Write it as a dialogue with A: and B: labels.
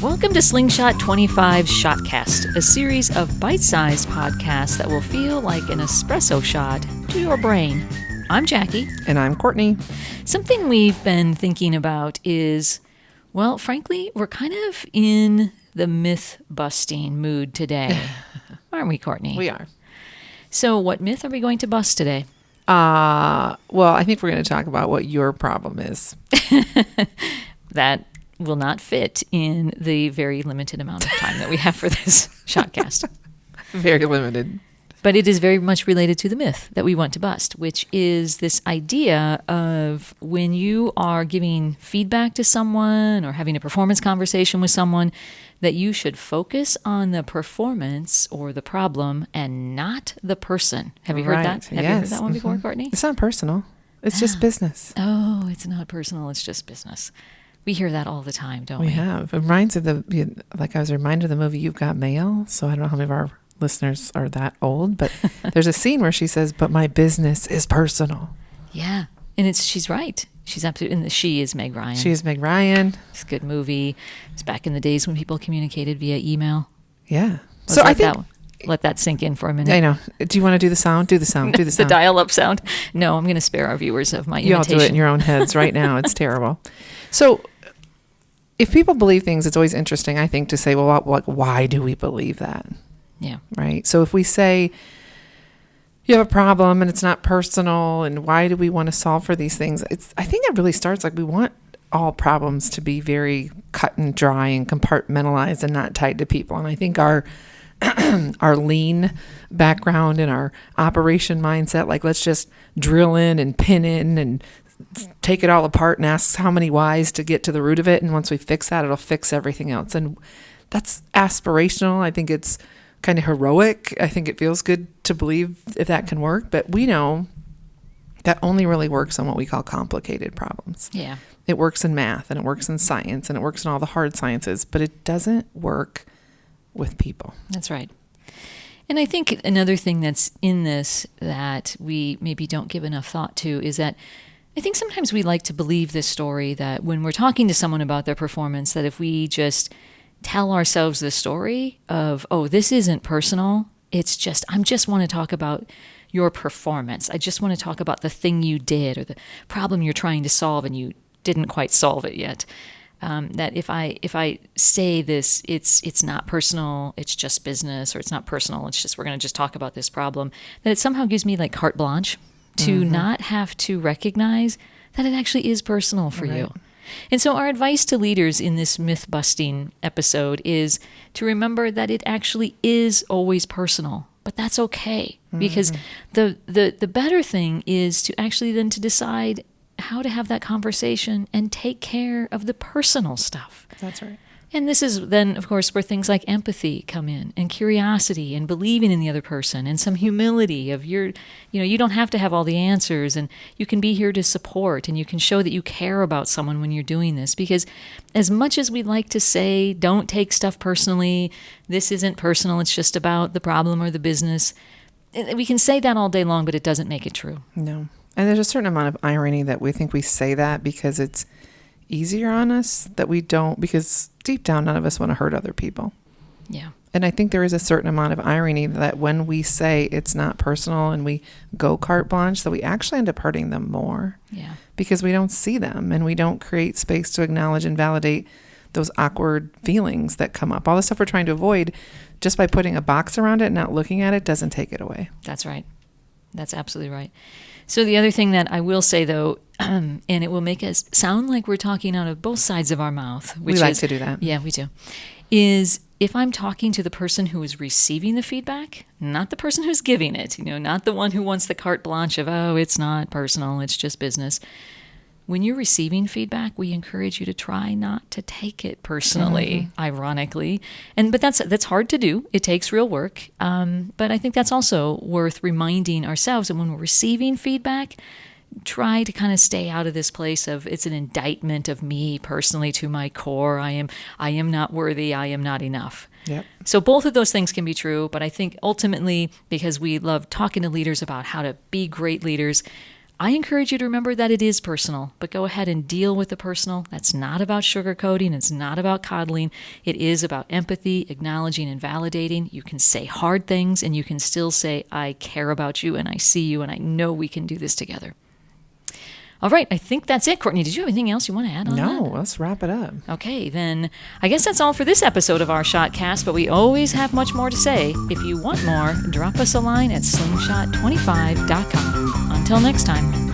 A: Welcome to Slingshot 25 Shotcast, a series of bite-sized podcasts that will feel like an espresso shot to your brain. I'm Jackie.
B: And I'm Courtney.
A: Something we've been thinking about is, well, frankly, we're kind of in the myth-busting mood today. Aren't we, Courtney?
B: We are.
A: So what myth are we going to bust today?
B: Well, I think we're going to talk about what your problem is.
A: That will not fit in the very limited amount of time that we have for this shotcast.
B: Very limited.
A: But it is very much related to the myth that we want to bust, which is this idea of when you are giving feedback to someone or having a performance conversation with someone, that you should focus on the performance or the problem and not the person. Have you heard that? Have you heard that one before, Courtney?
B: It's not personal. It's just business.
A: Oh, it's not personal. It's just business. We hear that all the time, don't we?
B: We have. It reminds of I was reminded of the movie You've Got Mail. So I don't know how many of our listeners are that old, but there's a scene where she says, "But my business is personal."
A: Yeah. And she's right. She's absolutely, and she is Meg Ryan.
B: She is Meg Ryan.
A: It's a good movie. It's back in the days when people communicated via email.
B: Yeah.
A: So I think let that sink in for a minute.
B: I know. Do you want to do the sound? Do the sound. Do the sound.
A: The dial-up sound. No, I'm going to spare our viewers of my imitation.
B: You all do it in your own heads right now. It's terrible. So if people believe things, it's always interesting, I think, to say, well, why do we believe that?
A: Yeah.
B: Right. So if we say you have a problem and it's not personal, and why do we want to solve for these things? I think it really starts like we want all problems to be very cut and dry and compartmentalized and not tied to people. And I think our lean background and our operation mindset, like let's just drill in and pin in and take it all apart and ask how many whys to get to the root of it. And once we fix that, it'll fix everything else. And that's aspirational. I think it's kind of heroic. I think it feels good to believe if that can work, but we know that only really works on what we call complicated problems.
A: Yeah.
B: It works in math and it works in science and it works in all the hard sciences, but it doesn't work with people.
A: That's right. And I think another thing that's in this that we maybe don't give enough thought to is that I think sometimes we like to believe this story that when we're talking to someone about their performance, that if we just tell ourselves the story of, oh, this isn't personal, it's just, I just want to talk about your performance. I just want to talk about the thing you did or the problem you're trying to solve and you didn't quite solve it yet. That if I say this, it's not personal, it's just business, or it's not personal, it's just we're going to just talk about this problem, that it somehow gives me like carte blanche to not have to recognize that it actually is personal for you. And so our advice to leaders in this myth-busting episode is to remember that it actually is always personal, but that's okay. Because the better thing is to actually then to decide how to have that conversation and take care of the personal stuff.
B: That's right.
A: And this is then, of course, where things like empathy come in and curiosity and believing in the other person and some humility of you don't have to have all the answers and you can be here to support and you can show that you care about someone when you're doing this. Because as much as we like to say, don't take stuff personally, this isn't personal, it's just about the problem or the business, we can say that all day long, but it doesn't make it true.
B: No. And there's a certain amount of irony that we think we say that because it's easier on us, that we don't, because deep down none of us want to hurt other people.
A: Yeah.
B: And I think there is a certain amount of irony that when we say it's not personal and we go carte blanche, that we actually end up hurting them more.
A: Yeah.
B: Because we don't see them and we don't create space to acknowledge and validate those awkward feelings that come up. All the stuff we're trying to avoid, just by putting a box around it and not looking at it, doesn't take it away.
A: That's right. That's absolutely right. So the other thing that I will say, though, and it will make us sound like we're talking out of both sides of our mouth. Which
B: we like to do that.
A: Yeah, we do. Is if I'm talking to the person who is receiving the feedback, not the person who's giving it, not the one who wants the carte blanche of, oh, it's not personal, it's just business. When you're receiving feedback, we encourage you to try not to take it personally, ironically. But that's hard to do. It takes real work. But I think that's also worth reminding ourselves that when we're receiving feedback, try to kind of stay out of this place of it's an indictment of me personally to my core. I am not worthy. I am not enough.
B: Yep.
A: So both of those things can be true. But I think ultimately, because we love talking to leaders about how to be great leaders, I encourage you to remember that it is personal, but go ahead and deal with the personal. That's not about sugarcoating. It's not about coddling. It is about empathy, acknowledging and validating. You can say hard things and you can still say, I care about you and I see you and I know we can do this together. All right, I think that's it. Courtney, did you have anything else you want to add on that?
B: No, let's wrap it up.
A: Okay, then I guess that's all for this episode of our Shotcast, but we always have much more to say. If you want more, drop us a line at slingshot25.com. Until next time.